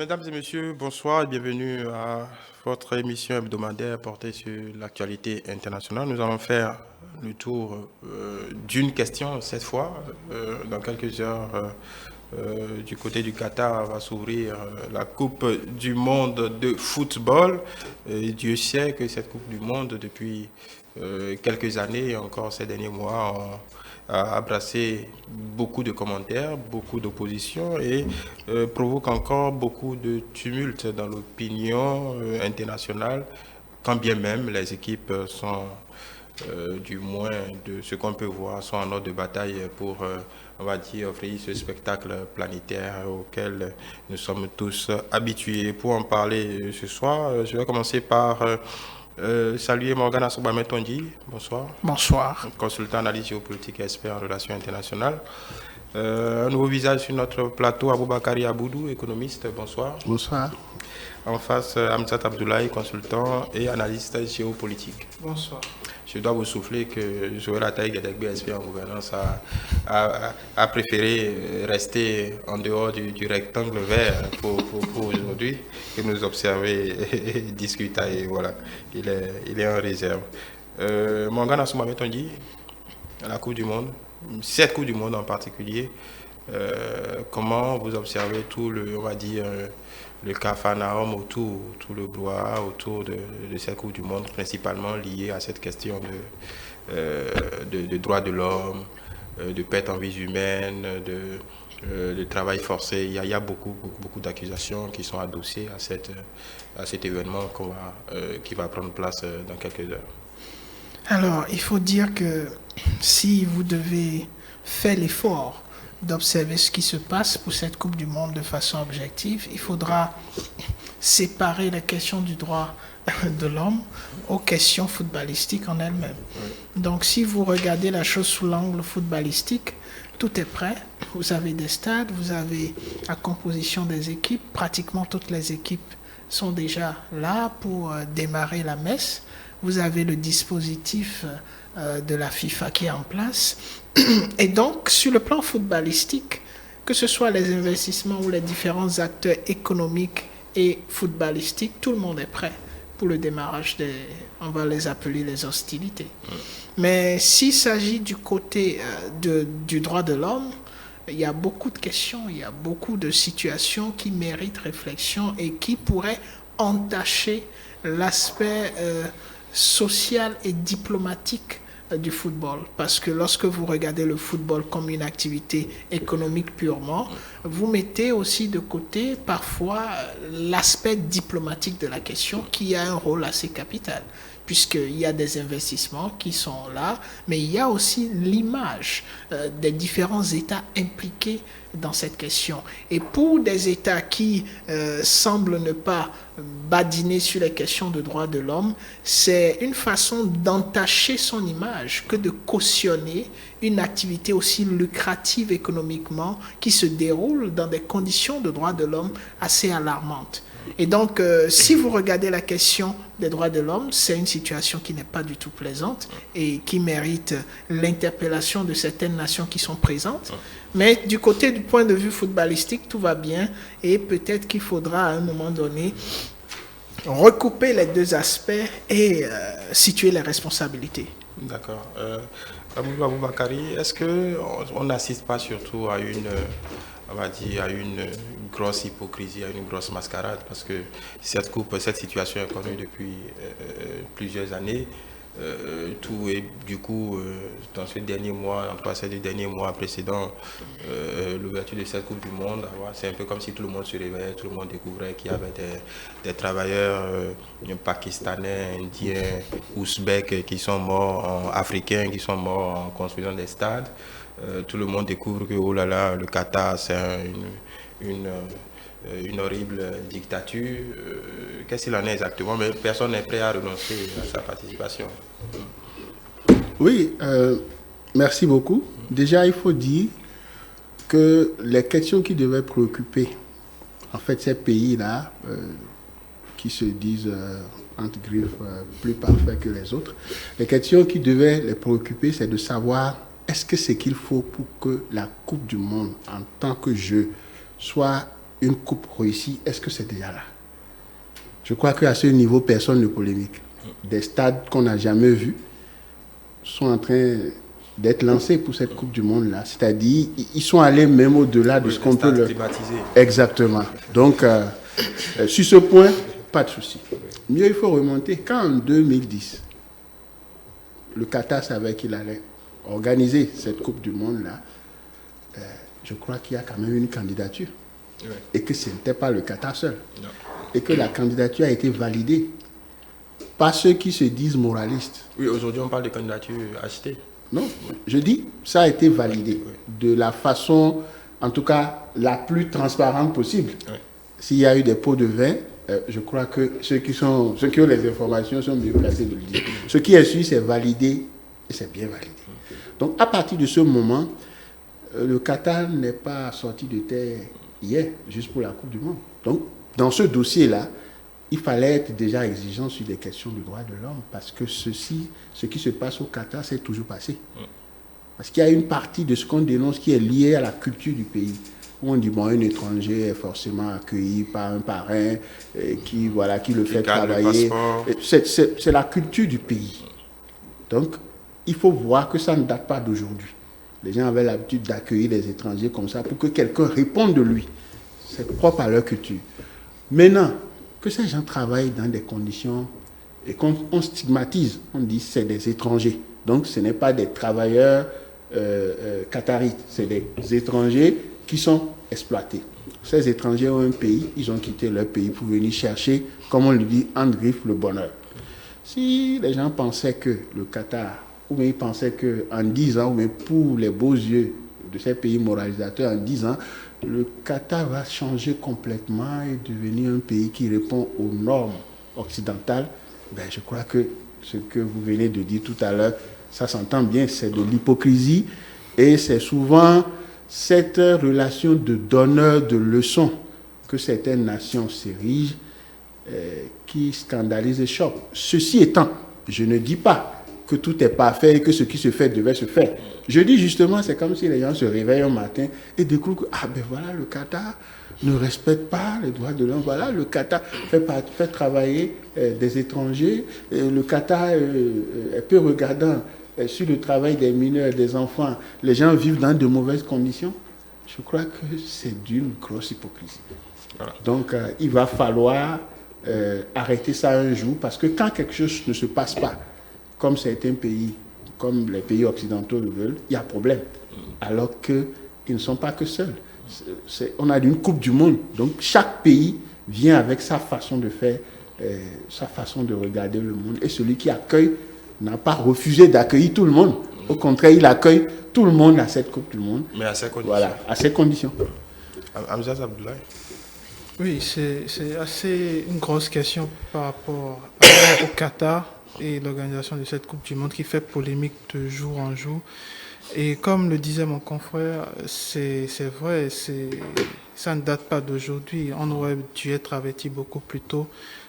Mesdames et messieurs, bonsoir et bienvenue à votre émission hebdomadaire portée sur l'actualité internationale. Nous allons faire le tour d'une question cette fois. Dans quelques heures, du côté du Qatar, va s'ouvrir la Coupe du monde de football. Et Dieu sait que cette Coupe du monde, depuis quelques années et encore ces derniers mois, a brassé beaucoup de commentaires, beaucoup d'oppositions et provoque encore beaucoup de tumultes dans l'opinion internationale, quand bien même les équipes sont, du moins de ce qu'on peut voir, sont en ordre de bataille pour, on va dire, offrir ce spectacle planétaire auquel nous sommes tous habitués. Pour en parler ce soir, je vais commencer par saluer Morgana Soubamé-Tondi. Bonsoir. Bonsoir. Consultant analyse géopolitique et expert en relations internationales. Un nouveau visage sur notre plateau, Aboubakari Aboudou, économiste. Bonsoir. Bonsoir. En face, Hamzat Abdoulaye, consultant et analyste géopolitique. Bonsoir. Je dois vous souffler que Joël Ataï Gadegbe, expert en gouvernance, a préféré rester en dehors du rectangle vert pour aujourd'hui, que nous observer et discuter. Et voilà, il est en réserve. Morgana Soubamé-Tondi, la Coupe du Monde, cette Coupe du Monde en particulier, comment vous observez tout le, on va dire, le capharnaüm autour, tout le brouhaha autour de cette Coupe du Monde, principalement lié à cette question de droits de l'homme, de perte en vies humaines, de travail forcé. Il y a beaucoup d'accusations qui sont adossées à cet événement qui va prendre place dans quelques heures. Alors, il faut dire que si vous devez faire l'effort d'observer ce qui se passe pour cette Coupe du Monde de façon objective, il faudra séparer les questions du droit de l'homme aux questions footballistiques en elles-mêmes. Donc, si vous regardez la chose sous l'angle footballistique, tout est prêt. Vous avez des stades, vous avez la composition des équipes. Pratiquement toutes les équipes sont déjà là pour démarrer la messe. Vous avez le dispositif de la FIFA qui est en place. Et donc, sur le plan footballistique, que ce soit les investissements ou les différents acteurs économiques et footballistiques, tout le monde est prêt pour le démarrage on va les appeler les hostilités. Mais s'il s'agit du côté du droit de l'homme, il y a beaucoup de questions, il y a beaucoup de situations qui méritent réflexion et qui pourraient entacher l'aspect social et diplomatique du football. Parce que lorsque vous regardez le football comme une activité économique purement, vous mettez aussi de côté parfois l'aspect diplomatique de la question qui a un rôle assez capital. Puisqu'il y a des investissements qui sont là, mais il y a aussi l'image des différents États impliqués dans cette question. Et pour des États qui semblent ne pas badiner sur les questions de droits de l'homme, c'est une façon d'entacher son image que de cautionner une activité aussi lucrative économiquement qui se déroule dans des conditions de droits de l'homme assez alarmantes. Et donc, si vous regardez la question des droits de l'homme, c'est une situation qui n'est pas du tout plaisante et qui mérite l'interpellation de certaines nations qui sont présentes. Mais du côté du point de vue footballistique, tout va bien et peut-être qu'il faudra à un moment donné recouper les deux aspects et situer les responsabilités. D'accord. Aboubakari, est-ce qu'on n'assiste pas surtout à on va dire, à une grosse hypocrisie, à une grosse mascarade, parce que cette situation est connue depuis plusieurs années. Tout est du coup dans ces derniers mois, en tout cas ces 2 derniers mois précédents, l'ouverture de cette Coupe du Monde, c'est un peu comme si tout le monde se réveillait, tout le monde découvrait qu'il y avait des travailleurs pakistanais, indiens, ouzbeks qui sont morts, africains qui sont morts en construisant des stades. Tout le monde découvre que oh là là, le Qatar c'est une horrible dictature. Qu'est-ce qu'il en est exactement? Mais personne n'est prêt à renoncer à sa participation. Oui, merci beaucoup. Déjà, il faut dire que les questions qui devaient préoccuper, en fait, ces pays-là, qui se disent, entre griffes, plus parfaits que les autres, les questions qui devaient les préoccuper, c'est de savoir est-ce que ce qu'il faut pour que la Coupe du Monde, en tant que jeu, soit une coupe réussie, est-ce que c'est déjà là? Je crois qu'à ce niveau, personne ne polémique. Des stades qu'on n'a jamais vus sont en train d'être lancés pour cette Coupe du Monde-là. C'est-à-dire, ils sont allés même au-delà de ce qu'on peut leur... Exactement. Donc, sur ce point, pas de souci. Mieux, il faut remonter. Quand en 2010, le Qatar savait qu'il allait organiser cette Coupe du Monde-là, je crois qu'il y a quand même une candidature. Oui. Et que ce n'était pas le Qatar seul. Non. Et que la candidature a été validée par ceux qui se disent moralistes. Oui, aujourd'hui on parle de candidature achetée. Non, je dis, ça a été validé de la façon, en tout cas, la plus transparente possible. Oui. S'il y a eu des pots de vin, je crois que ceux qui ont les informations sont mieux placés de le dire. Ce qui est sûr, c'est validé et c'est bien validé. Donc, à partir de ce moment, le Qatar n'est pas sorti de terre hier, juste pour la Coupe du Monde. Donc, dans ce dossier-là, il fallait être déjà exigeant sur des questions de droits de l'homme, parce que ce qui se passe au Qatar, c'est toujours passé. Parce qu'il y a une partie de ce qu'on dénonce qui est liée à la culture du pays. Où on dit, bon, un étranger est forcément accueilli par un parrain qui le fait travailler. C'est la culture du pays. Donc, il faut voir que ça ne date pas d'aujourd'hui. Les gens avaient l'habitude d'accueillir les étrangers comme ça pour que quelqu'un réponde de lui. C'est propre à leur culture. Maintenant, que ces gens travaillent dans des conditions et qu'on stigmatise, on dit c'est des étrangers. Donc ce n'est pas des travailleurs qatarites, c'est des étrangers qui sont exploités. Ces étrangers ont un pays, ils ont quitté leur pays pour venir chercher, comme on le dit, en griffe le bonheur. Si les gens pensaient que le Qatar, ou bien ils pensaient qu'en 10 ans, ou bien pour les beaux yeux de ces pays moralisateurs, en 10 ans, le Qatar va changer complètement et devenir un pays qui répond aux normes occidentales, je crois que ce que vous venez de dire tout à l'heure, ça s'entend bien, c'est de l'hypocrisie et c'est souvent cette relation de donneur de leçons que certaines nations s'érigent qui scandalise et choque. Ceci étant, je ne dis pas que tout est parfait et que ce qui se fait devait se faire. Je dis justement, c'est comme si les gens se réveillent un matin et découvrent que, le Qatar ne respecte pas les droits de l'homme. Voilà, le Qatar fait travailler des étrangers. Le Qatar est peu regardant sur le travail des mineurs, des enfants. Les gens vivent dans de mauvaises conditions. Je crois que c'est d'une grosse hypocrisie. Voilà. Donc, il va falloir arrêter ça un jour, parce que quand quelque chose ne se passe pas, comme certains pays, comme les pays occidentaux le veulent, il y a problème. Alors qu'ils ne sont pas que seuls. On a une Coupe du Monde. Donc chaque pays vient avec sa façon de faire, sa façon de regarder le monde. Et celui qui accueille n'a pas refusé d'accueillir tout le monde. Au contraire, il accueille tout le monde à cette Coupe du Monde. Mais à ces conditions. Voilà, à ces conditions. Hamza Abdoulaye. Oui, c'est assez une grosse question par rapport au Qatar et l'organisation de cette Coupe du Monde qui fait polémique de jour en jour. Et comme le disait mon confrère, c'est vrai, ça ne date pas d'aujourd'hui. On aurait dû être averti beaucoup plus tôt.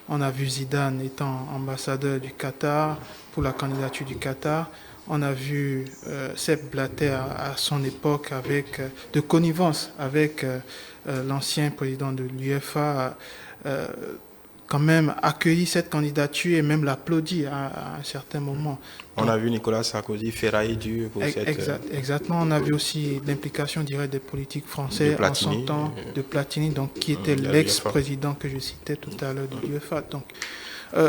On a vu Zidane étant ambassadeur du Qatar pour la candidature du Qatar. On a vu Sepp Blatter à son époque de connivence avec l'ancien président de l'UEFA, quand même accueilli cette candidature et même l'applaudi à un certain moment. On a vu Nicolas Sarkozy ferrailler dur pour cette... Exactement. On a vu aussi l'implication directe des politiques français en son temps, de Platini, donc, qui était l'ex-président que je citais tout à l'heure de l'UEFA. Donc,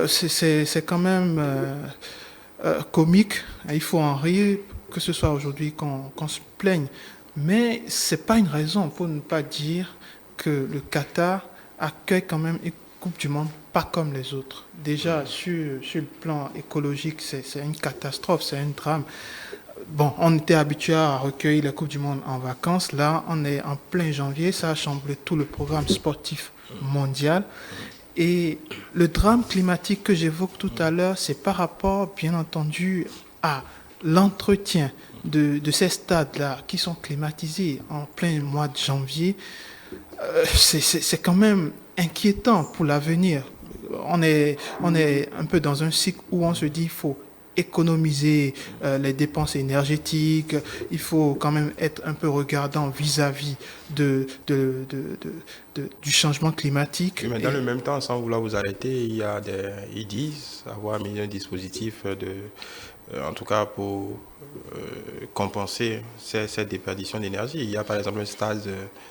c'est quand même comique. Il faut en rire, que ce soit aujourd'hui qu'on se plaigne. Mais ce n'est pas une raison pour ne pas dire que le Qatar accueille quand même une Coupe du Monde pas comme les autres. Déjà, sur le plan écologique, c'est une catastrophe, c'est un drame. Bon, on était habitué à recueillir la Coupe du Monde en vacances. Là, on est en plein janvier. Ça a chamboulé tout le programme sportif mondial. Et le drame climatique que j'évoque tout à l'heure, c'est par rapport, bien entendu, à l'entretien de ces stades-là qui sont climatisés en plein mois de janvier. C'est quand même inquiétant pour l'avenir. On est un peu dans un cycle où on se dit qu'il faut économiser les dépenses énergétiques, il faut quand même être un peu regardant vis-à-vis du changement climatique. Oui, mais dans le même temps, sans vouloir vous arrêter, ils disent avoir mis un dispositif en tout cas pour compenser cette déperdition d'énergie. Il y a par exemple un stade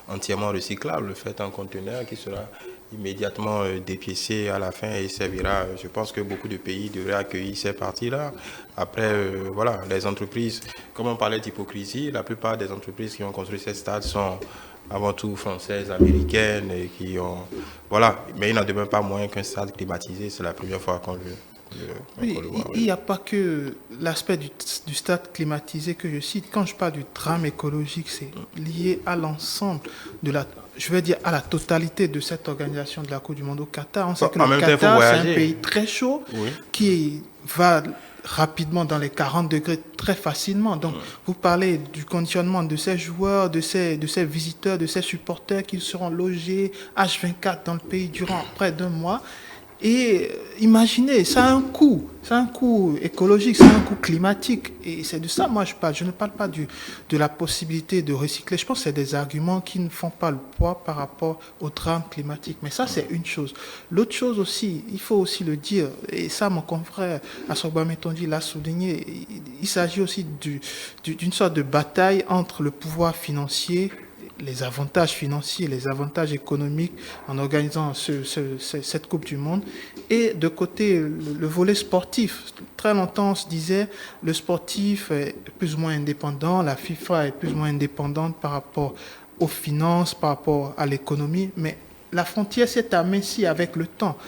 entièrement recyclable, fait en conteneur, qui sera immédiatement dépiécé à la fin et servira. Je pense que beaucoup de pays devraient accueillir ces parties-là. Après, voilà, les entreprises, comme on parlait d'hypocrisie, la plupart des entreprises qui ont construit ces stades sont avant tout françaises, américaines, et qui ont... Voilà, mais il n'en demeure pas moins qu'un stade climatisé, c'est la première fois qu'on Oui, le voit. il n'y a pas que l'aspect du stade climatisé que je cite. Quand je parle du drame écologique, c'est lié à l'ensemble je vais dire à la totalité de cette organisation de la Coupe du Monde au Qatar. On sait que le Qatar, c'est un pays très chaud qui va rapidement dans les 40 degrés très facilement. Donc, vous parlez du conditionnement de ces joueurs, de ces visiteurs, de ces supporters qui seront logés H24 dans le pays durant près d'un mois. Et imaginez, ça a un coût écologique, ça a un coût climatique. Et c'est de ça, moi, je parle. Je ne parle pas de la possibilité de recycler. Je pense que c'est des arguments qui ne font pas le poids par rapport au drame climatique. Mais ça, c'est une chose. L'autre chose aussi, il faut aussi le dire, et ça, mon confrère Assogba Metondi l'a souligné, il s'agit aussi d'une sorte de bataille entre le pouvoir financier, les avantages financiers, les avantages économiques en organisant cette Coupe du Monde. Et de côté, le volet sportif. Très longtemps, on se disait, le sportif est plus ou moins indépendant, la FIFA est plus ou moins indépendante par rapport aux finances, par rapport à l'économie, mais la frontière s'est amincie avec le temps.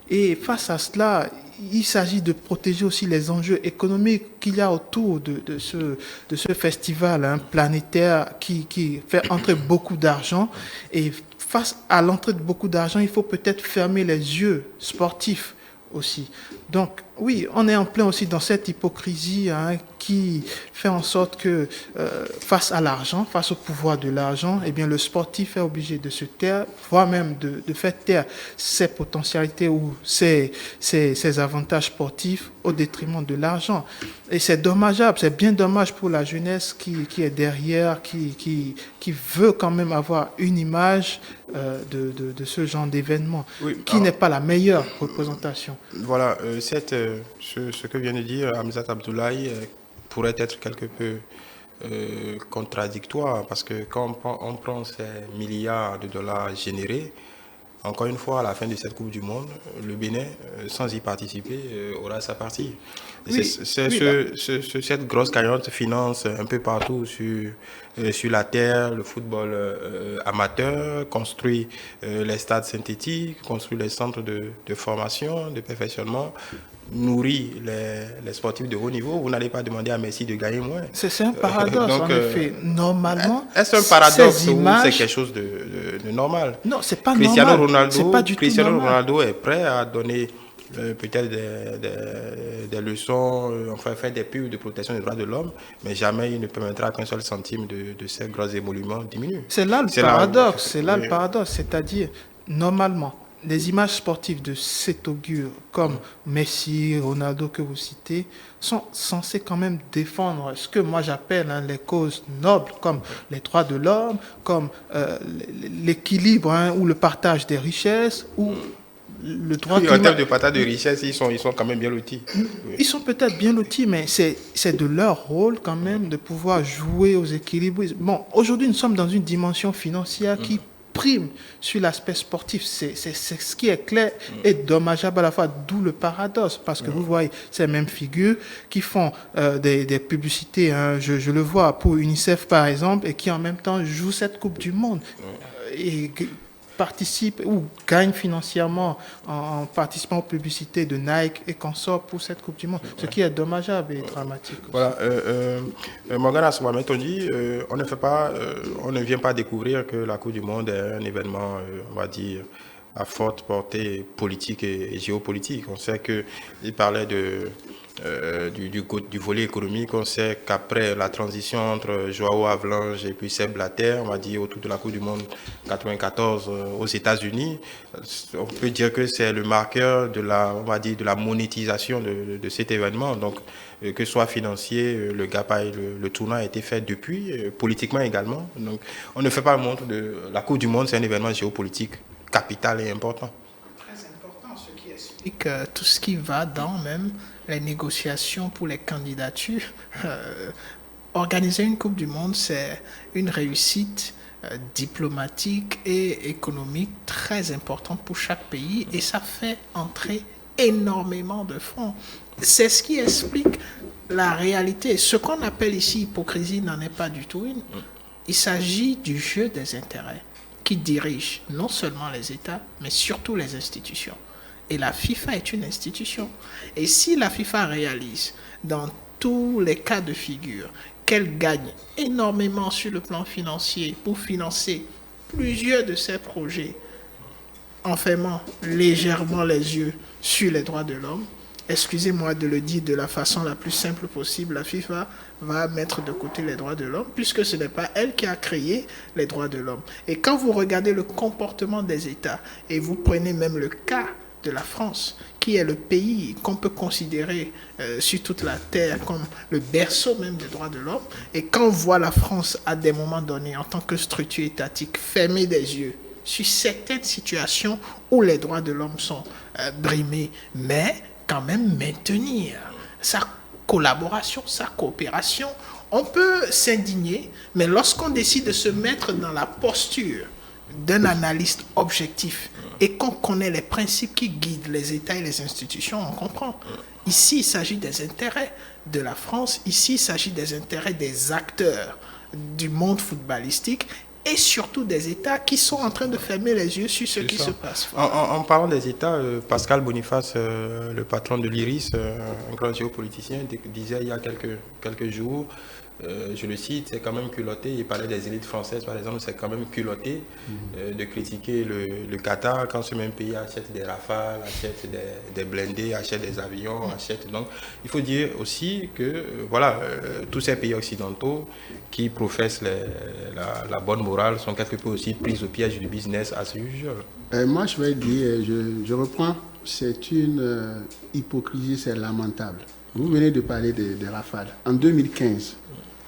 Et face à cela, il s'agit de protéger aussi les enjeux économiques qu'il y a autour de ce festival planétaire qui fait entrer beaucoup d'argent. Et face à l'entrée de beaucoup d'argent, il faut peut-être fermer les yeux sportifs aussi. Donc, oui, on est en plein aussi dans cette hypocrisie qui fait en sorte que face à l'argent, face au pouvoir de l'argent, eh bien, le sportif est obligé de se taire, voire même de faire taire ses potentialités ou ses avantages sportifs au détriment de l'argent. Et c'est dommageable, c'est bien dommage pour la jeunesse qui est derrière, qui veut quand même avoir une image de ce genre d'événement, qui n'est pas la meilleure représentation. Voilà, ce que vient de dire Hamzat Abdoulaye pourrait être quelque peu contradictoire, parce que quand on prend ces milliards de dollars générés, encore une fois, à la fin de cette Coupe du Monde, le Bénin, sans y participer, aura sa partie. Cette grosse cagnotte finance un peu partout sur la terre le football amateur, construit les stades synthétiques, construit les centres de formation, de perfectionnement, nourrit les sportifs de haut niveau. Vous n'allez pas demander à Messi de gagner moins. C'est un paradoxe, en effet. Normalement, est-ce un paradoxe ou c'est quelque chose de normal? Non, c'est pas normal. Cristiano Ronaldo est prêt à donner peut-être des leçons, enfin faire des pubs de protection des droits de l'homme, mais jamais il ne permettra qu'un seul centime de ces gros émoluments diminue. C'est là le paradoxe. C'est là le paradoxe. C'est-à-dire, normalement, les images sportives de cet augure, comme Messi, Ronaldo que vous citez, sont censées quand même défendre ce que moi j'appelle les causes nobles, comme les droits de l'homme, comme l'équilibre ou le partage des richesses, ou le droit en termes de partage de richesses, ils sont quand même bien lotis. Ils sont peut-être bien lotis, mais c'est de leur rôle quand même de pouvoir jouer aux équilibres. Bon, aujourd'hui, nous sommes dans une dimension financière qui prime sur l'aspect sportif. C'est ce qui est clair et dommageable à la fois, d'où le paradoxe, parce que vous voyez ces mêmes figures qui font des publicités, je le vois pour UNICEF par exemple, et qui en même temps jouent cette Coupe du Monde et participent ou gagnent financièrement en participant aux publicités de Nike et consorts pour cette Coupe du Monde, ce qui est dommageable et dramatique. Voilà, Morgan Assogba Metondi, on ne vient pas découvrir que la Coupe du Monde est un événement, on va dire, à forte portée politique et géopolitique. On sait qu'il parlait du volet économique. On sait qu'après la transition entre Joao Havelange et puis Sepp Blatter, on va dire autour de la Coupe du Monde 94 aux États-Unis, on peut dire que c'est le marqueur on va dire, de la monétisation de cet événement. Donc, que ce soit financier, le gap, le tournoi a été fait depuis, politiquement également. Donc, on ne fait pas le monde de la Coupe du Monde, c'est un événement géopolitique capital et important. Très important, ce qui explique tout ce qui va dans même les négociations pour les candidatures. Organiser une Coupe du Monde, c'est une réussite diplomatique et économique très importante pour chaque pays et ça fait entrer énormément de fonds. C'est ce qui explique la réalité. Ce qu'on appelle ici hypocrisie n'en est pas du tout une. Il s'agit du jeu des intérêts qui dirige non seulement les États, mais surtout les institutions. Et la FIFA est une institution. Et si la FIFA réalise dans tous les cas de figure qu'elle gagne énormément sur le plan financier pour financer plusieurs de ses projets en fermant légèrement les yeux sur les droits de l'homme, excusez-moi de le dire de la façon la plus simple possible, la FIFA va mettre de côté les droits de l'homme puisque ce n'est pas elle qui a créé les droits de l'homme. Et quand vous regardez le comportement des États et vous prenez même le cas de la France, qui est le pays qu'on peut considérer sur toute la terre comme le berceau même des droits de l'homme, et quand on voit la France à des moments donnés en tant que structure étatique fermer des yeux sur certaines situations où les droits de l'homme sont brimés, mais quand même maintenir sa collaboration, sa coopération. On peut s'indigner, mais lorsqu'on décide de se mettre dans la posture d'un analyste objectif et qu'on connaît les principes qui guident les États et les institutions, on comprend. Ici, il s'agit des intérêts de la France, ici, il s'agit des intérêts des acteurs du monde footballistique et surtout des États qui sont en train de fermer les yeux sur ce qui se passe. En parlant des États, Pascal Boniface, le patron de l'IRIS, un grand géopoliticien, disait il y a quelques jours, je le cite, c'est quand même culotté, il parlait des élites françaises par exemple, c'est quand même culotté de critiquer le Qatar quand ce même pays achète des Rafales, achète des blindés, achète des avions, achète. Donc il faut dire aussi que voilà, tous ces pays occidentaux qui professent la bonne morale sont quelque peu aussi pris au piège du business à ce sujet. Moi je vais dire, je reprends, c'est une hypocrisie, c'est lamentable. Vous venez de parler des Rafales. En 2015,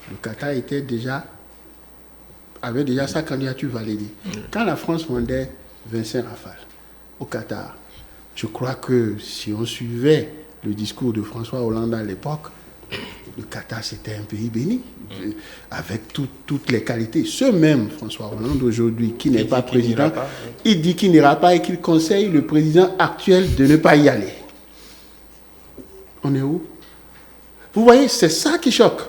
le Qatar avait déjà sa candidature validée. Quand la France vendait 25 Rafales au Qatar, je crois que si on suivait le discours de François Hollande à l'époque, le Qatar c'était un pays béni, avec toutes les qualités. Ce même François Hollande aujourd'hui, qui n'est pas président, il dit qu'il n'ira pas et qu'il conseille le président actuel de ne pas y aller. On est où? Vous voyez, c'est ça qui choque.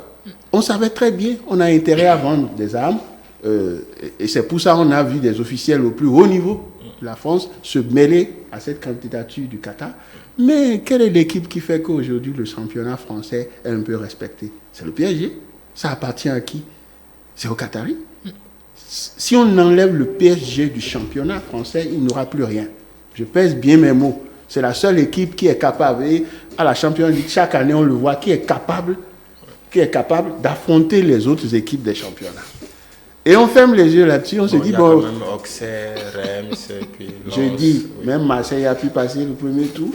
On savait très bien, on a intérêt à vendre des armes, et c'est pour ça qu'on a vu des officiels au plus haut niveau de la France se mêler à cette candidature du Qatar. Mais quelle est l'équipe qui fait qu'aujourd'hui le championnat français est un peu respecté? C'est le PSG. Ça appartient à qui? C'est aux Qataris. Si on enlève le PSG du championnat français, il n'aura plus rien. Je pèse bien mes mots. C'est la seule équipe qui est capable, et à la Champions League, chaque année on le voit, qui est capable d'affronter les autres équipes des championnats. Et on ferme les yeux là-dessus, on se dit, bon... Même Auxerre, Reims, puis Lens, je dis, oui. Même Marseille a pu passer le premier tour.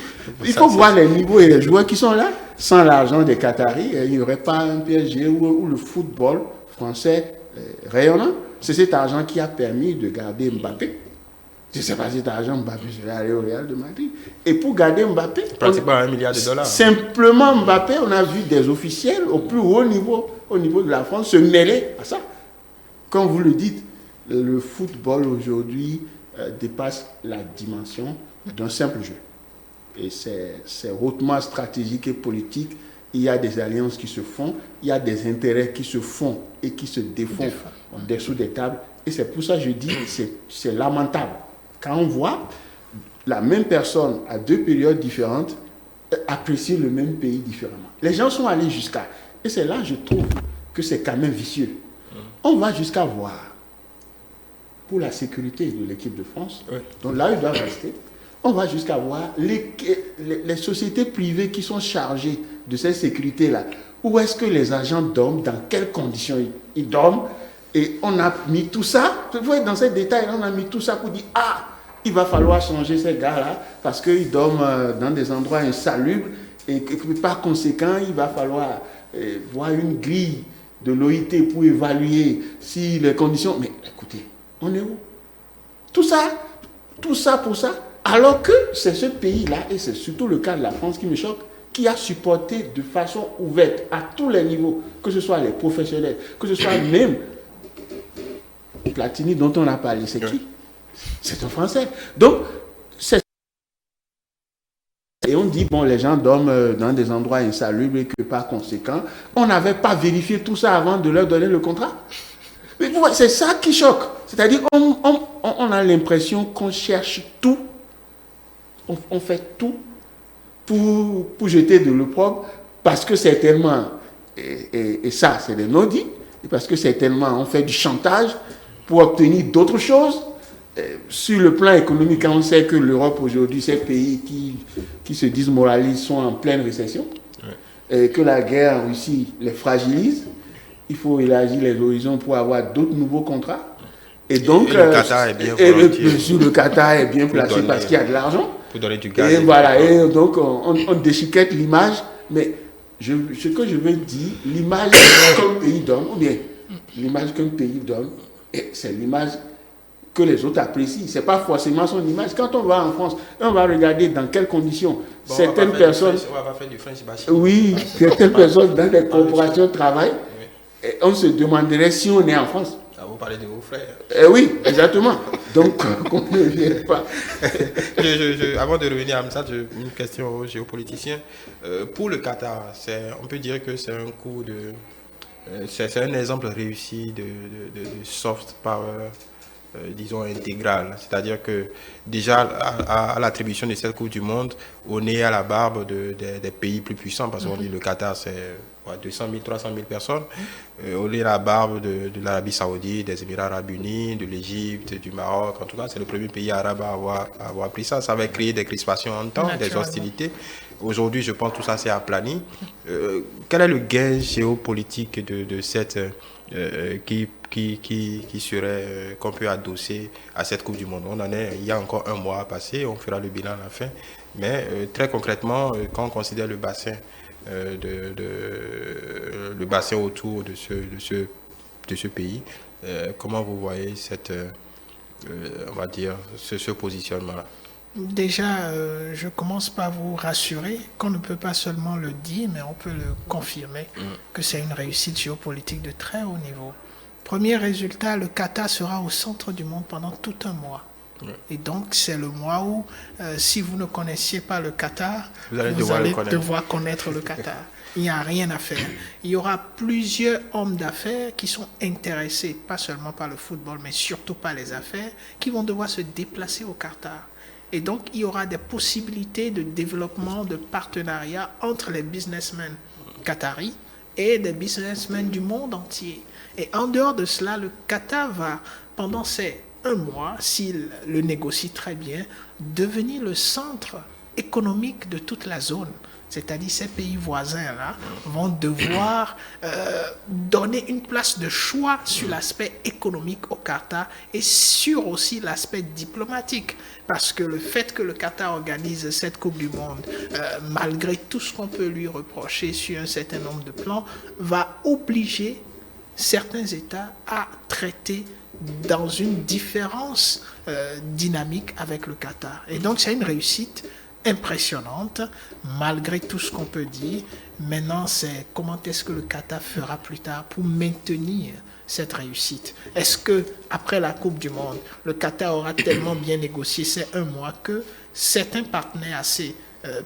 Il faut voir les niveaux et les joueurs qui sont là. Sans l'argent des Qataris, il n'y aurait pas un PSG où le football français rayonnant. C'est cet argent qui a permis de garder Mbappé. Si ce n'est pas cet argent, Mbappé serait allé au Real de Madrid. Et pour garder Mbappé... Pratiquement $1 milliard. Simplement Mbappé, on a vu des officiels au plus haut niveau de la France se mêler à ça. Comme vous le dites, le football aujourd'hui dépasse la dimension d'un simple jeu. Et c'est hautement stratégique et politique. Il y a des alliances qui se font, il y a des intérêts qui se font et qui se défont en dessous des tables. Et c'est pour ça que je dis que c'est lamentable. Quand on voit la même personne à deux périodes différentes apprécier le même pays différemment. Les gens sont allés jusqu'à... Et c'est là que je trouve que c'est quand même vicieux. On va jusqu'à voir, pour la sécurité de l'équipe de France. Oui. Donc là, ils doivent rester. On va jusqu'à voir les sociétés privées qui sont chargées de cette sécurité-là. Où est-ce que les agents dorment, dans quelles conditions ils dorment. Et on a mis tout ça, vous voyez, dans ces détails, on a mis tout ça pour dire, il va falloir changer ces gars-là parce qu'ils dorment dans des endroits insalubres et que par conséquent, il va falloir voir une grille de l'OIT pour évaluer si les conditions... Mais écoutez, on est où? Tout ça pour ça. Alors que c'est ce pays-là, et c'est surtout le cas de la France qui me choque, qui a supporté de façon ouverte à tous les niveaux, que ce soit les professionnels, que ce soit même Platini dont on a parlé, c'est qui? C'est un Français. Donc, et on dit, bon, les gens dorment dans des endroits insalubres et que par conséquent, on n'avait pas vérifié tout ça avant de leur donner le contrat. Mais c'est ça qui choque. C'est-à-dire, on a l'impression qu'on cherche tout, on fait tout pour jeter de l'opprobre, parce que certainement, et ça, c'est des non-dits, parce que certainement, on fait du chantage pour obtenir d'autres choses. Sur le plan économique, on sait que l'Europe aujourd'hui, ces pays qui se disent moralistes sont en pleine récession, et que la guerre en Russie les fragilise. Il faut élargir les horizons pour avoir d'autres nouveaux contrats. Et donc, le Qatar est bien le Qatar est bien placé parce qu'il y a de l'argent. Pour donner du gaz. Et voilà, et donc on déchiquette l'image. Mais ce que je veux dire, l'image qu'un pays donne, ou bien l'image qu'un pays donne, c'est l'image que les autres apprécient. Ce n'est pas forcément son image. Quand on va en France, on va regarder dans quelles conditions certaines personnes... On va faire du French bashing. Oui, certaines personnes dans des corporations travaillent. Et on se demanderait si on est en France. Vous parlez de vos frères. Oui, exactement. Donc, on ne vient pas. Avant de revenir à ça, une question aux géopoliticiens. Pour le Qatar, on peut dire que c'est un coup de... C'est un exemple réussi de soft power, disons, intégral. C'est-à-dire que déjà, à l'attribution de cette Coupe du Monde, on est à la barbe des pays plus puissants, parce qu'on dit le Qatar, c'est 200 000, 300 000 personnes. On est à la barbe de l'Arabie Saoudite, des Émirats Arabes Unis, de l'Égypte, du Maroc. En tout cas, c'est le premier pays arabe à avoir pris ça. Ça avait créé des crispations en temps, des hostilités. Aujourd'hui, je pense que tout ça s'est aplani. Quel est le gain géopolitique de cette... qui serait qu'on peut adosser à cette Coupe du Monde? On en est, il y a encore un mois à passer, on fera le bilan à la fin. Mais très concrètement, quand on considère le bassin, le bassin autour de ce pays, comment vous voyez on va dire, ce positionnement-là? Déjà, je commence par vous rassurer qu'on ne peut pas seulement le dire, mais on peut le confirmer que c'est une réussite géopolitique de très haut niveau. Premier résultat, le Qatar sera au centre du monde pendant tout un mois. Et donc, c'est le mois où, si vous ne connaissiez pas le Qatar, vous allez devoir connaître le Qatar. Il n'y a rien à faire. Il y aura plusieurs hommes d'affaires qui sont intéressés, pas seulement par le football, mais surtout par les affaires, qui vont devoir se déplacer au Qatar. Et donc, il y aura des possibilités de développement, de partenariat entre les businessmen qataris et des businessmen du monde entier. Et en dehors de cela, le Qatar va, pendant ces un mois, s'il le négocie très bien, devenir le centre économique de toute la zone. C'est-à-dire ces pays voisins-là vont devoir donner une place de choix sur l'aspect économique au Qatar et sur aussi l'aspect diplomatique. Parce que le fait que le Qatar organise cette Coupe du Monde, malgré tout ce qu'on peut lui reprocher sur un certain nombre de plans, va obliger certains États à traiter dans une différence dynamique avec le Qatar. Et donc c'est une réussite impressionnante, malgré tout ce qu'on peut dire. Maintenant, c'est comment est-ce que le Qatar fera plus tard pour maintenir cette réussite. Est-ce que après la Coupe du Monde, le Qatar aura tellement bien négocié ces un mois que certains partenaires assez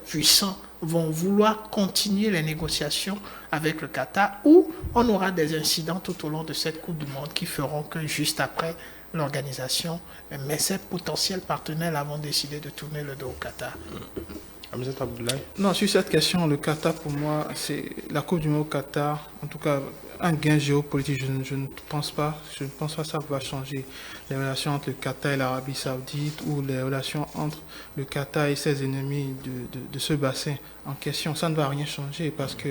puissants vont vouloir continuer les négociations avec le Qatar, ou on aura des incidents tout au long de cette Coupe du Monde qui feront que juste après l'organisation, mais ces potentiels partenaires vont décider de tourner le dos au Qatar. Hamzat Abdoulaye. Non, sur cette question, le Qatar, pour moi, c'est la Coupe du Monde au Qatar. En tout cas, un gain géopolitique, je ne pense pas. Je ne pense pas que ça va changer les relations entre le Qatar et l'Arabie Saoudite ou les relations entre le Qatar et ses ennemis de ce bassin en question. Ça ne va rien changer parce que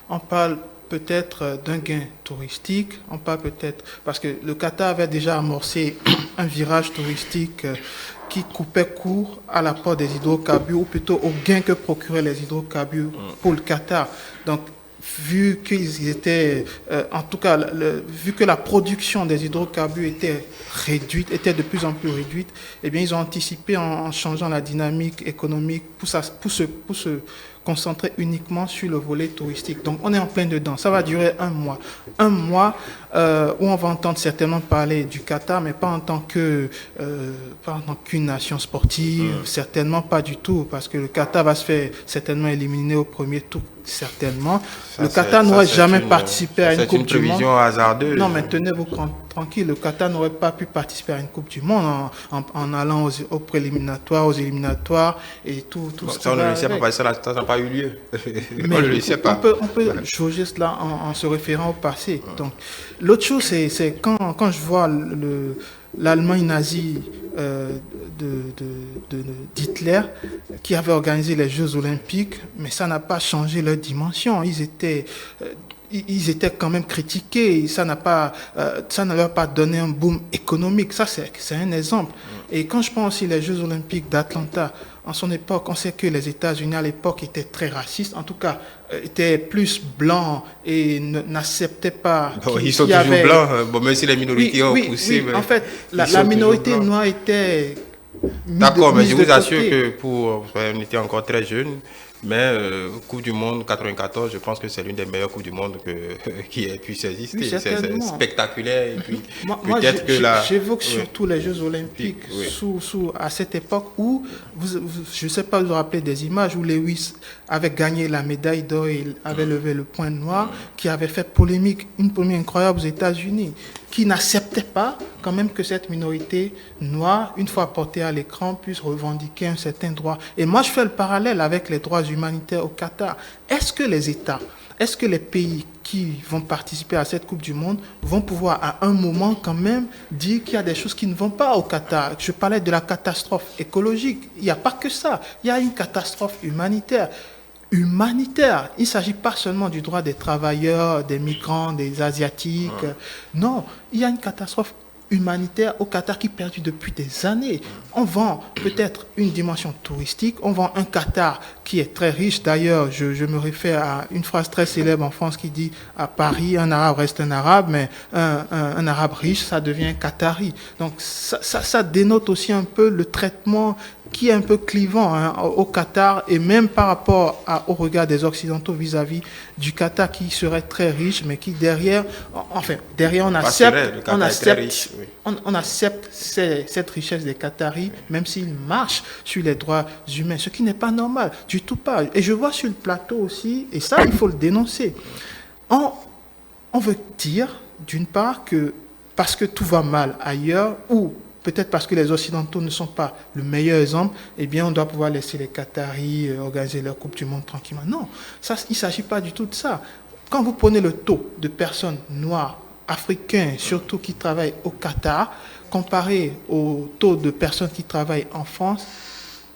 on parle peut-être d'un gain touristique, on parle peut-être parce que le Qatar avait déjà amorcé un virage touristique qui coupait court à l'apport des hydrocarbures ou plutôt au gain que procuraient les hydrocarbures pour le Qatar. Donc, vu qu'ils étaient, en tout cas, vu que la production des hydrocarbures était réduite, était de plus en plus réduite, eh bien, ils ont anticipé en changeant la dynamique économique pour se concentrer uniquement sur le volet touristique. Donc, on est en plein dedans. Ça va durer un mois. Un mois où on va entendre certainement parler du Qatar, mais pas en tant qu'une nation sportive, certainement pas du tout, parce que le Qatar va se faire certainement éliminer au premier tour, certainement. Le Qatar n'aurait jamais participé à une Coupe du Monde. C'est une prévision hasardeuse. Non, mais tenez-vous tranquille, le Qatar n'aurait pas pu participer à une Coupe du Monde en allant aux préliminatoires, aux éliminatoires et tout ce ça, on ne le sait pas, parce que ça n'a pas eu lieu. Mais on ne le sait pas. On peut jauger cela en se référant au passé. Donc, l'autre chose, c'est quand je vois l'Allemagne nazie d'Hitler qui avait organisé les Jeux Olympiques, mais ça n'a pas changé leur dimension. Ils étaient quand même critiqués. Ça ne leur a pas donné un boom économique. Ça, c'est un exemple. Et quand je pense aussi les Jeux Olympiques d'Atlanta, en son époque, on sait que les États-Unis à l'époque étaient très racistes, en tout cas étaient plus blancs et n'acceptaient pas. Ils sont toujours blancs, même si les minorités ont poussé. Oui. En fait, la minorité noire était. D'accord, mais je vous assure que on était encore très jeunes. Mais Coupe du Monde 94, je pense que c'est l'une des meilleures Coupes du Monde qui ait pu exister. Oui, c'est spectaculaire. Et puis, moi j'évoque surtout les Jeux Olympiques à cette époque où, je ne sais pas vous rappeler des images où Lewis avait gagné la médaille d'or et avait levé le point noir, qui avait fait une polémique incroyable aux États-Unis, qui n'acceptait pas quand même que cette minorité noire, une fois portée à l'écran, puisse revendiquer un certain droit. Et moi, je fais le parallèle avec les droits humanitaires au Qatar. Est-ce que les États, est-ce que les pays qui vont participer à cette Coupe du Monde vont pouvoir à un moment quand même dire qu'il y a des choses qui ne vont pas au Qatar? Je parlais de la catastrophe écologique. Il n'y a pas que ça. Il y a une catastrophe humanitaire. Il ne s'agit pas seulement du droit des travailleurs, des migrants, des Asiatiques. Non, il y a une catastrophe humanitaire au Qatar qui perdure depuis des années. On vend peut-être une dimension touristique, on vend un Qatar qui est très riche. D'ailleurs, je me réfère à une phrase très célèbre en France qui dit à Paris, un arabe reste un arabe, mais un arabe riche, ça devient un Qatari. Donc ça dénote aussi un peu le traitement qui est un peu clivant au Qatar et même par rapport au regard des Occidentaux vis-à-vis du Qatar qui serait très riche, mais qui derrière on accepte cette richesse des Qataris, même s'ils marchent sur les droits humains, ce qui n'est pas normal, du tout pas. Et je vois sur le plateau aussi, et ça il faut le dénoncer, on veut dire d'une part que parce que tout va mal ailleurs, ou peut-être parce que les Occidentaux ne sont pas le meilleur exemple, eh bien, on doit pouvoir laisser les Qataris organiser leur Coupe du Monde tranquillement. Non, il ne s'agit pas du tout de ça. Quand vous prenez le taux de personnes noires, africains, surtout qui travaillent au Qatar, comparé au taux de personnes qui travaillent en France,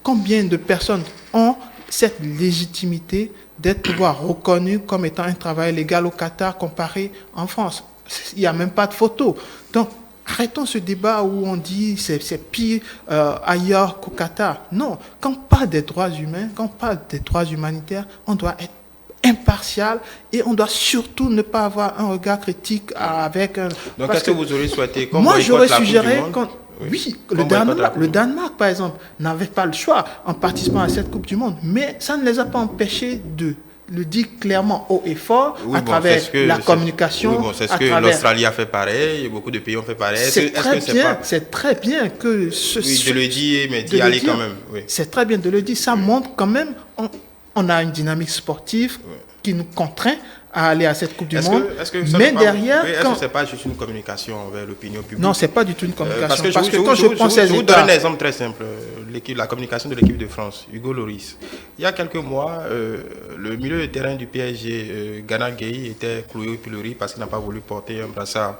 combien de personnes ont cette légitimité d'être pouvoir reconnues comme étant un travail légal au Qatar comparé en France? Il n'y a même pas de photo. Donc, arrêtons ce débat où on dit c'est pire ailleurs qu'au Qatar. Non, quand on parle des droits humains, quand on parle des droits humanitaires, on doit être impartial et on doit surtout ne pas avoir un regard critique avec un... Donc, qu'est-ce que vous auriez souhaité? Moi, j'aurais suggéré... Le Danemark, par exemple, n'avait pas le choix en participant à cette Coupe du Monde, mais ça ne les a pas empêchés de le dire clairement haut et fort à travers la communication. C'est ce que l'Australie a fait pareil, beaucoup de pays ont fait pareil. C'est très bien que de le dire, mais d'y aller quand même. Oui. C'est très bien de le dire. Ça montre quand même, on a une dynamique sportive qui nous contraint à aller à cette Coupe du Monde. Mais derrière... Est-ce que ce n'est pas juste une communication vers l'opinion publique? Non, ce n'est pas du tout une communication. Parce que quand je pense à États... Je vous donne un exemple très simple. la communication de l'équipe de France, Hugo Lloris. Il y a quelques mois, le milieu de terrain du PSG, Gana Gueye, était cloué au pilori parce qu'il n'a pas voulu porter un brassard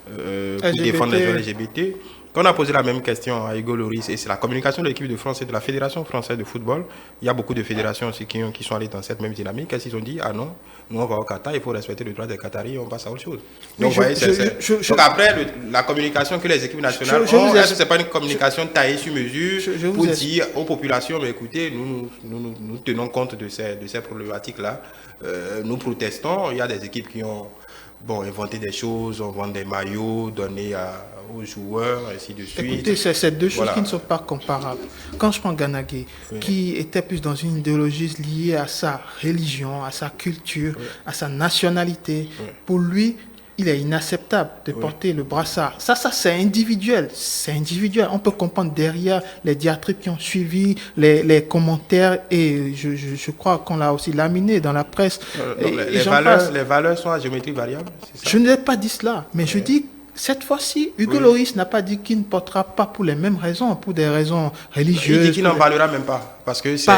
pour défendre les jeunes LGBT. Quand on a posé la même question à Hugo Lloris, et c'est la communication de l'équipe de France et de la Fédération française de football, il y a beaucoup de fédérations aussi qui sont allées dans cette même dynamique. Qu'est-ce qu'ils ont dit? Ah non, nous on va au Qatar, il faut respecter le droit des Qataris, on passe à autre chose. Donc, donc après, la communication que les équipes nationales ont, est-ce que ce n'est pas une communication taillée sur mesure pour dire aux populations, mais écoutez, nous tenons compte de ces problématiques-là, nous protestons, il y a des équipes qui ont inventé des choses, on vend des maillots, donnés aux joueurs, ainsi de suite. Écoutez, c'est deux choses qui ne sont pas comparables. Quand je prends Gana Gueye, qui était plus dans une idéologie liée à sa religion, à sa culture, à sa nationalité, pour lui, il est inacceptable de porter le brassard. Ça c'est individuel. C'est individuel. On peut comprendre derrière les diatribes qui ont suivi, les commentaires, et je crois qu'on l'a aussi laminé dans la presse. Les valeurs sont à géométrie variable, c'est ça? Je n'ai pas dit cela, mais je dis cette fois-ci, Hugo Lloris n'a pas dit qu'il ne portera pas pour les mêmes raisons, pour des raisons religieuses. Il dit qu'il n'en parlera même pas, parce que c'est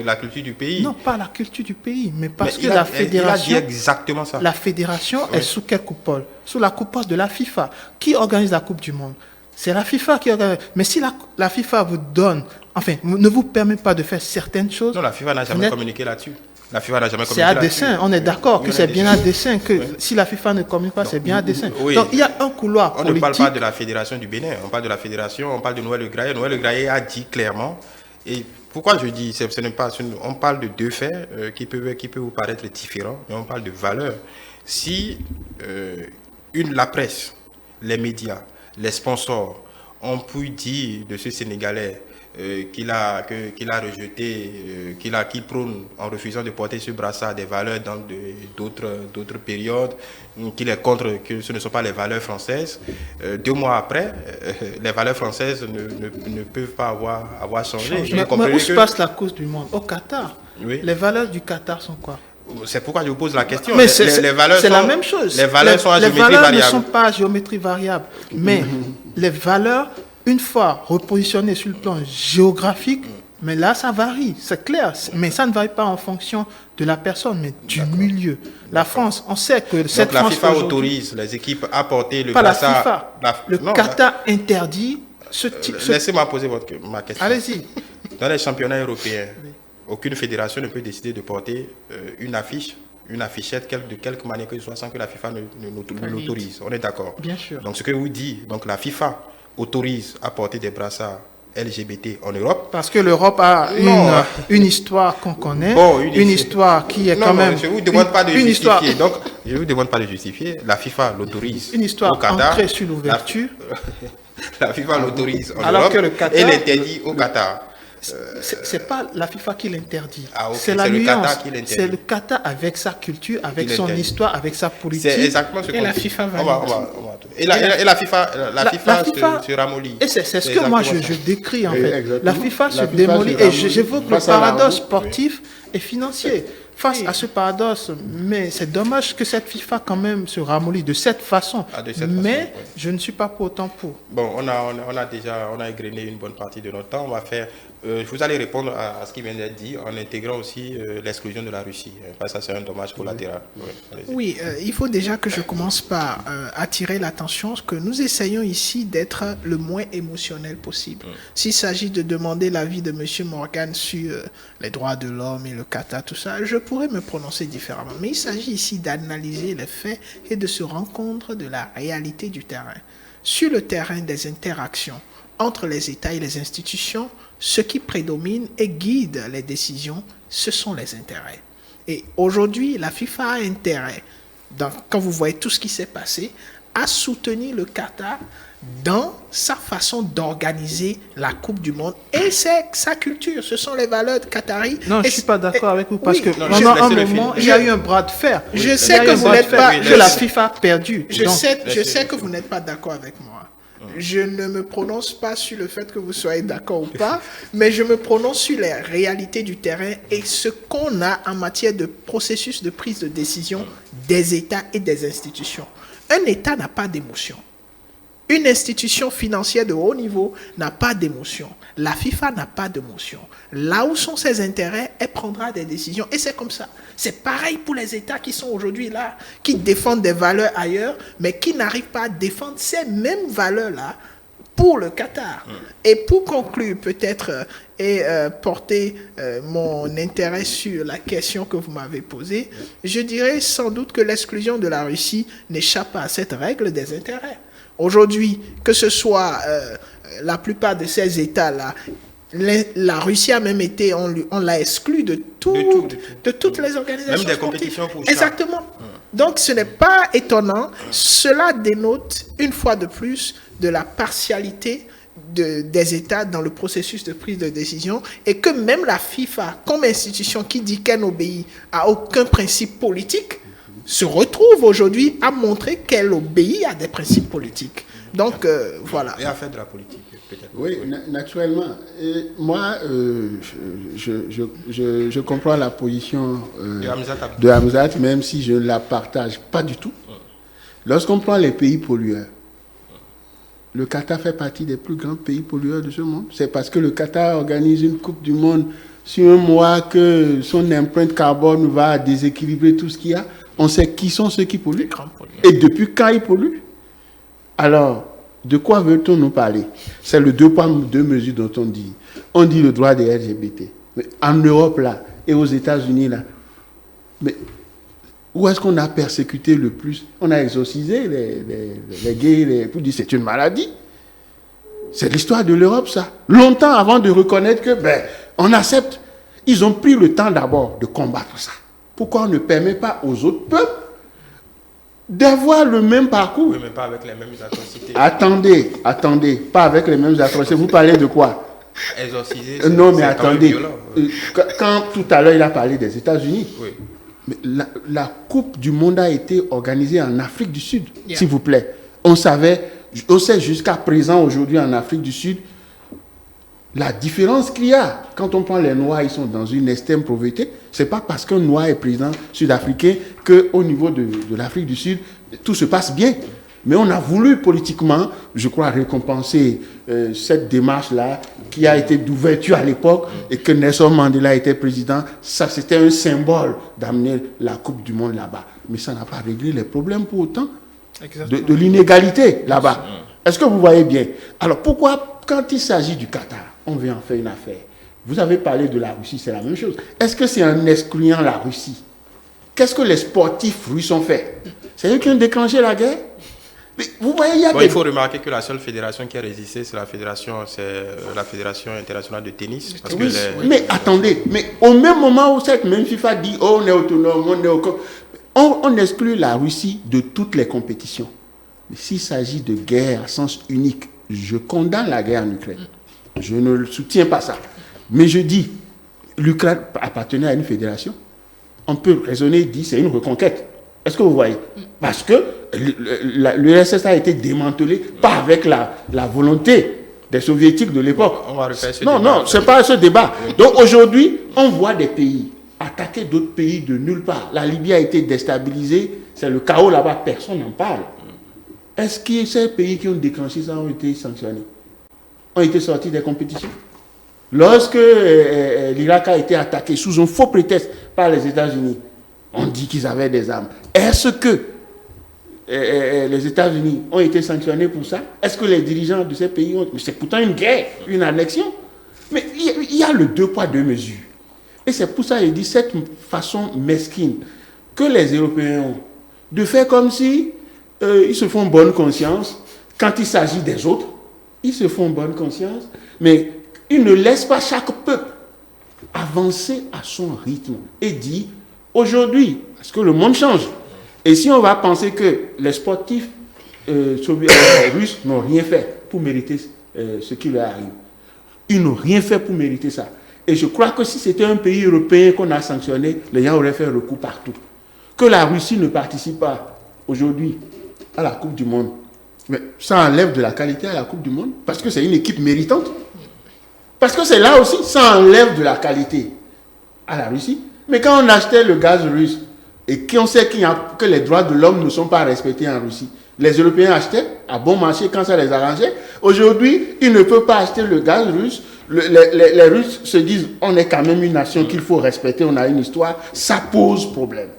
la culture du pays. Non, pas la culture du pays, mais parce que la fédération... Il a dit exactement ça. La fédération est sous quelle coupole? Sous la coupole de la FIFA. Qui organise la Coupe du Monde? C'est la FIFA qui organise. Mais si la FIFA vous donne, ne vous permet pas de faire certaines choses... Non, la FIFA n'a jamais communiqué là-dessus. La FIFA n'a jamais communiqué. C'est à dessein. On est d'accord que c'est bien à dessein. Si la FIFA ne communique pas, c'est bien à dessein. Donc il y a un couloir politique. On ne parle pas de la fédération du Bénin. On parle de la fédération. On parle de Noël Le Graët. Noël Le Graët a dit clairement. Et pourquoi je dis, on parle de deux faits qui peuvent vous paraître différents, mais on parle de valeurs. Si la presse, les médias, les sponsors ont pu dire de ce Sénégalais qu'il a rejeté, qu'il prône en refusant de porter ce brassard des valeurs dans d'autres périodes, qu'il est contre, que ce ne sont pas les valeurs françaises. 2 mois après, les valeurs françaises ne peuvent pas avoir changé. Mais où se passe la cause du monde? Au Qatar. Oui. Les valeurs du Qatar sont quoi? C'est pourquoi je vous pose la question. Mais c'est la même chose. Les valeurs sont à géométrie variable. Les valeurs ne sont pas à géométrie variable. Mais les valeurs, une fois repositionnées sur le plan géographique, mais là, ça varie, c'est clair. Mais ça ne varie pas en fonction de la personne, mais du milieu. La France, on sait que cette France... Donc la FIFA autorise les équipes à porter le brassard... Le Qatar interdit ce type... Laissez-moi poser ma question. Allez-y. Dans les championnats européens, aucune fédération ne peut décider de porter une affichette de quelque manière que ce soit sans que la FIFA ne l'autorise. On est d'accord? Bien sûr. Donc ce que vous dites, donc la FIFA autorise à porter des brassards LGBT en Europe. Parce que l'Europe a une histoire qu'on connaît, une histoire qui est quand même... Je ne vous demande pas de justifier. Donc, je vous demande pas de justifier. La FIFA l'autorise. Une histoire au Qatar, ancrée sur l'ouverture. La FIFA l'autorise en alors Europe que le Qatar, et l'interdit au Qatar. C'est pas la FIFA qui l'interdit. C'est la nuance. le Qatar qui l'interdit. C'est le Qatar avec sa culture, avec son histoire, avec sa politique. C'est exactement ce qu'on dit. Et la FIFA valide. Et la FIFA se ramollit. Et c'est ce que moi je décris en fait. Exactement. La FIFA se démolit. Et j'évoque le paradoxe sportif et financier. Face à ce paradoxe, mais c'est dommage que cette FIFA quand même se ramollit de cette façon. Je ne suis pas pour autant pour. Bon, on a égrené une bonne partie de notre temps. On va faire. Vous allez répondre à ce qui vient d'être dit en intégrant aussi l'exclusion de la Russie. Ça, c'est un dommage collatéral. Oui, il faut déjà que je commence par attirer l'attention que nous essayons ici d'être le moins émotionnel possible. S'il s'agit de demander l'avis de M. Morgan sur les droits de l'homme et le Qatar, tout ça, je pourrais me prononcer différemment. Mais il s'agit ici d'analyser les faits et de se rendre compte de la réalité du terrain. Sur le terrain des interactions entre les États et les institutions, ce qui prédomine et guide les décisions, ce sont les intérêts. Et aujourd'hui, la FIFA a intérêt, quand vous voyez tout ce qui s'est passé, à soutenir le Qatar dans sa façon d'organiser la Coupe du Monde. Et c'est sa culture, ce sont les valeurs de Qatari. Non, je ne suis pas d'accord avec vous, parce que pendant un moment, il y a eu un bras de fer. Je sais que vous n'êtes pas... que la FIFA a perdu. Je sais que vous n'êtes pas d'accord avec moi. Je ne me prononce pas sur le fait que vous soyez d'accord ou pas, mais je me prononce sur les réalités du terrain et ce qu'on a en matière de processus de prise de décision des États et des institutions. Un État n'a pas d'émotion. Une institution financière de haut niveau n'a pas d'émotion. La FIFA n'a pas d'émotion. Là où sont ses intérêts, elle prendra des décisions. Et c'est comme ça. C'est pareil pour les États qui sont aujourd'hui là, qui défendent des valeurs ailleurs, mais qui n'arrivent pas à défendre ces mêmes valeurs-là pour le Qatar. Et pour conclure, peut-être, et porter mon intérêt sur la question que vous m'avez posée, je dirais sans doute que l'exclusion de la Russie n'échappe pas à cette règle des intérêts. Aujourd'hui, que ce soit la plupart de ces États-là, la Russie a même été, on l'a exclu de toutes les organisations même des sportives. Compétitions pour ça. Exactement. Donc ce n'est pas étonnant. Cela dénote une fois de plus de la partialité des États dans le processus de prise de décision, et que même la FIFA, comme institution qui dit qu'elle n'obéit à aucun principe politique, se retrouve aujourd'hui à montrer qu'elle obéit à des principes politiques. Donc, voilà. Et à faire de la politique, peut-être. Oui, naturellement. Et moi, je comprends la position de Hamzat, même si je ne la partage pas du tout. Lorsqu'on prend les pays pollueurs, le Qatar fait partie des plus grands pays pollueurs de ce monde. C'est parce que le Qatar organise une Coupe du Monde sur un mois que son empreinte carbone va déséquilibrer tout ce qu'il y a. On sait qui sont ceux qui polluent. Et depuis quand ils polluent? Alors, de quoi veut-on nous parler? C'est le 2 poids, 2 mesures dont on dit. On dit le droit des LGBT. Mais en Europe, là, et aux États-Unis, là, mais où est-ce qu'on a persécuté le plus? On a exorcisé les gays, pour dire c'est une maladie. C'est l'histoire de l'Europe, ça. Longtemps avant de reconnaître que, on accepte. Ils ont pris le temps d'abord de combattre ça. Pourquoi on ne permet pas aux autres peuples d'avoir le même parcours? Oui, mais pas avec les mêmes atrocités. Attendez, pas avec les mêmes atrocités. Vous parlez de quoi? Exorciser. Non, mais attendez. Quand tout à l'heure il a parlé des États-Unis, oui. Mais la Coupe du Monde a été organisée en Afrique du Sud, s'il vous plaît. On sait jusqu'à présent, aujourd'hui en Afrique du Sud, la différence qu'il y a. Quand on prend les Noirs, ils sont dans une extrême pauvreté. Ce n'est pas parce qu'un Noir est président sud-africain qu'au niveau de l'Afrique du Sud, tout se passe bien. Mais on a voulu politiquement, je crois, récompenser cette démarche-là qui a été d'ouverture à l'époque et que Nelson Mandela était président. Ça, c'était un symbole d'amener la Coupe du Monde là-bas. Mais ça n'a pas réglé les problèmes pour autant de l'inégalité là-bas. Est-ce que vous voyez bien? Alors pourquoi, quand il s'agit du Qatar, on veut en faire une affaire? Vous avez parlé de la Russie, c'est la même chose. Est-ce que c'est en excluant la Russie? Qu'est-ce que les sportifs russes ont fait? C'est eux qui ont déclenché la guerre? Mais vous voyez, il faut remarquer que la seule fédération qui a résisté, c'est la fédération internationale de tennis. Parce que mais attendez, mais au même moment où cette même FIFA dit oh, on est autonome, on exclut la Russie de toutes les compétitions. Mais s'il s'agit de guerre à sens unique, je condamne la guerre en Ukraine. Je ne soutiens pas ça. Mais je dis, l'Ukraine appartenait à une fédération. On peut raisonner et dire c'est une reconquête. Est-ce que vous voyez? Parce que l'URSS a été démantelé, pas avec la volonté des soviétiques de l'époque. On va refaire ce débat. Non, ce n'est pas ce débat. Donc aujourd'hui, on voit des pays attaquer d'autres pays de nulle part. La Libye a été déstabilisée, c'est le chaos là-bas, personne n'en parle. Est-ce que ces pays qui ont déclenché ça ont été sanctionnés? Ont été sortis des compétitions? Lorsque l'Irak a été attaqué sous un faux prétexte par les États-Unis, on dit qu'ils avaient des armes. Est-ce que les États-Unis ont été sanctionnés pour ça? Est-ce que les dirigeants de ces pays ont... C'est pourtant une guerre, une annexion. Mais il y a le 2 poids 2 mesures. Et c'est pour ça qu'il dit cette façon mesquine que les Européens ont de faire comme si ils se font bonne conscience quand il s'agit des autres. Ils se font bonne conscience, mais ils ne laissent pas chaque peuple avancer à son rythme et dit aujourd'hui, parce que le monde change, et si on va penser que les sportifs russes n'ont rien fait pour mériter ce qui leur arrive, ils n'ont rien fait pour mériter ça. Et je crois que si c'était un pays européen qu'on a sanctionné, les gens auraient fait recours partout. Que la Russie ne participe pas aujourd'hui à la Coupe du Monde, mais ça enlève de la qualité à la Coupe du Monde, parce que c'est une équipe méritante. Parce que c'est là aussi, ça enlève de la qualité à la Russie. Mais quand on achetait le gaz russe, et qu'on sait que les droits de l'homme ne sont pas respectés en Russie, Les Européens achetaient à bon marché quand ça les arrangeait. Aujourd'hui, ils ne peuvent pas acheter le gaz russe. Les Russes se disent, on est quand même une nation qu'il faut respecter, on a une histoire. Ça pose problème.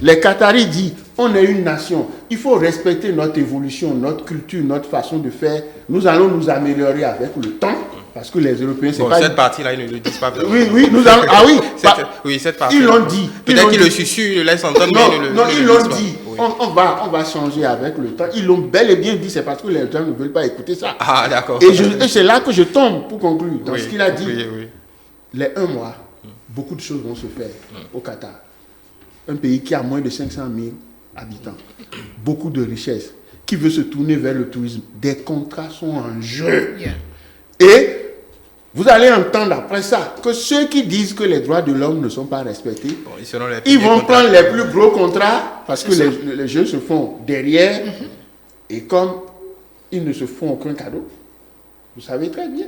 Les Qataris disent, on est une nation, il faut respecter notre évolution, notre culture, notre façon de faire. Nous allons nous améliorer avec le temps, parce que les Européens, c'est pas... Cette partie-là, ils ne le disent pas. Oui, nous allons... Ah oui, oui, cette partie. Ils l'ont dit. Peut-être qu'ils le susurrent, ils le laissent entendre, non, ils l'ont dit. Oui. On va changer avec le temps. Ils l'ont bel et bien dit, c'est parce que les gens ne veulent pas écouter ça. Ah, d'accord. Et c'est là que je tombe, pour conclure, dans ce qu'il a dit. Oui. Les 1 mois, beaucoup de choses vont se faire au Qatar. Un pays qui a moins de 500 000 habitants, beaucoup de richesses, qui veut se tourner vers le tourisme. Des contrats sont en jeu. Et vous allez entendre après ça que ceux qui disent que les droits de l'homme ne sont pas respectés, ils vont prendre les plus gros contrats parce que les jeux se font derrière. Et comme ils ne se font aucun cadeau, vous savez très bien.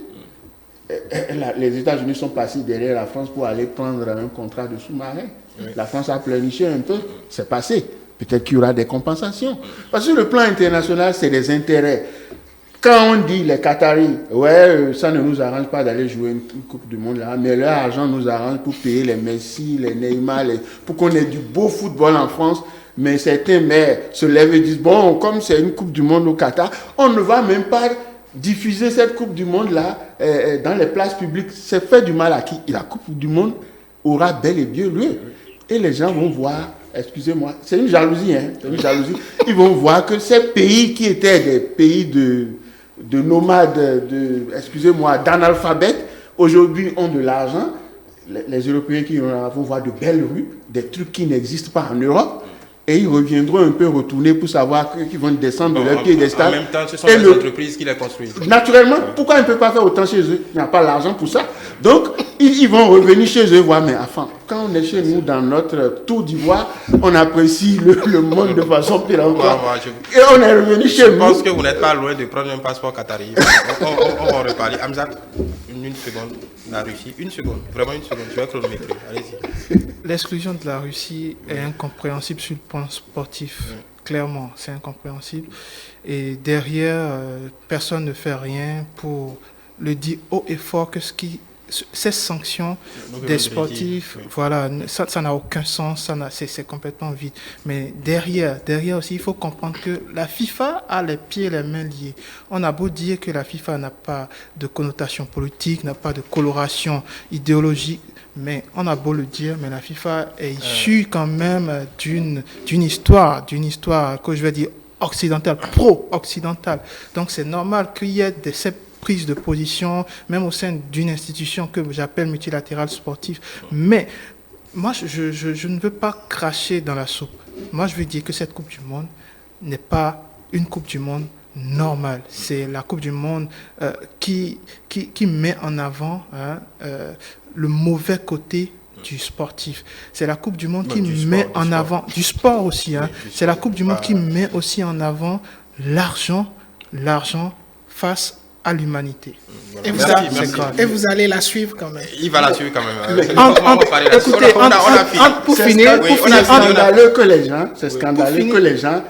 Les États-Unis sont passés derrière la France pour aller prendre un contrat de sous-marin. Oui. La France a pleurniché un peu, c'est passé. Peut-être qu'il y aura des compensations. Parce que le plan international, c'est des intérêts. Quand on dit les Qataris, ça ne nous arrange pas d'aller jouer une Coupe du Monde là, mais leur argent nous arrange pour payer les Messi, les Neymar, pour qu'on ait du beau football en France. Mais certains maires se lèvent et disent, bon, comme c'est une Coupe du Monde au Qatar, on ne va même pas diffuser cette Coupe du Monde là dans les places publiques. C'est fait du mal à qui? La Coupe du Monde aura bel et bien lieu. Et les gens vont voir, excusez-moi, c'est une jalousie, c'est une jalousie. Ils vont voir que ces pays qui étaient des pays de nomades, d'analphabètes, aujourd'hui ont de l'argent. Les Européens qui vont voir de belles rues, des trucs qui n'existent pas en Europe. Et ils reviendront un peu retourner pour savoir qu'ils vont descendre de leur piédestal. En même temps, ce sont les entreprises qui les construisent. Naturellement, pourquoi ils ne peuvent pas faire autant chez eux? Il n'y a pas l'argent pour ça. Donc, ils vont revenir chez eux voir, mais enfin, quand on est chez nous dans notre tour d'ivoire, on apprécie le monde de façon pire encore. Et on est revenu chez nous. Je pense que vous n'êtes pas loin de prendre un passeport qatari. On va en reparler. Hamza, une seconde. La Russie, une seconde. Vraiment une seconde. Je vais chronométrer. Allez-y. L'exclusion de la Russie est incompréhensible sur le plan sportif. Clairement, c'est incompréhensible. Et derrière, personne ne fait rien pour le dire haut et fort que ces sanctions des sportifs, voilà, ça n'a aucun sens, c'est complètement vide. Mais derrière aussi, il faut comprendre que la FIFA a les pieds et les mains liés. On a beau dire que la FIFA n'a pas de connotation politique, n'a pas de coloration idéologique, mais on a beau le dire, mais la FIFA est issue quand même d'une histoire que je vais dire occidentale, pro-occidentale. Donc c'est normal qu'il y ait cette prise de position, même au sein d'une institution que j'appelle multilatérale sportive. Mais moi, je ne veux pas cracher dans la soupe. Moi, je veux dire que cette Coupe du Monde n'est pas une Coupe du Monde normale. C'est la Coupe du Monde qui met en avant le mauvais côté du sportif. C'est la Coupe du Monde qui met en avant, du sport aussi, c'est la Coupe du Monde qui met aussi en avant l'argent face à l'humanité. Voilà. Et vous allez la suivre quand même. Il va la suivre quand même. Pour finir, c'est scandaleux que les gens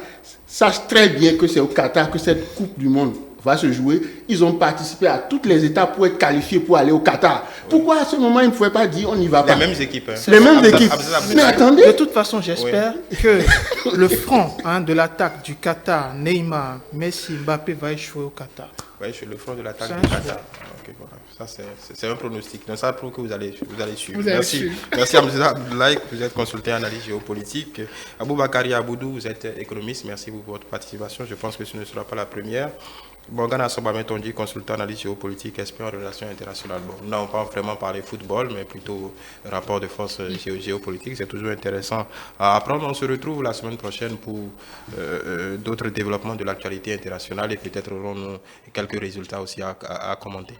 sachent très bien que c'est au Qatar que cette Coupe du Monde va se jouer. Ils ont participé à toutes les étapes pour être qualifiés pour aller au Qatar. Pourquoi à ce moment ils ne pouvaient pas dire on n'y va pas? Les mêmes équipes. Les mêmes équipes. Mais attendez. De toute façon, j'espère que le front de l'attaque du Qatar, Neymar, Messi, Mbappé va échouer au Qatar. Oui, sur le front de l'attaque du Qatar. Okay, voilà. Ça, c'est un pronostic. Donc, ça prouve que vous allez suivre. Merci Hamza Abdoulaye, vous êtes consultant en analyse géopolitique. Aboubakari Aboudou, vous êtes économiste. Merci pour votre participation. Je pense que ce ne sera pas la première. Morgane Assobametonji, consultant en analyse géopolitique, expert en relations internationales. Bon, nous n'avons pas vraiment parlé football, mais plutôt rapport de force géopolitique. C'est toujours intéressant à apprendre. On se retrouve la semaine prochaine pour d'autres développements de l'actualité internationale et peut-être aurons-nous quelques résultats aussi à commenter.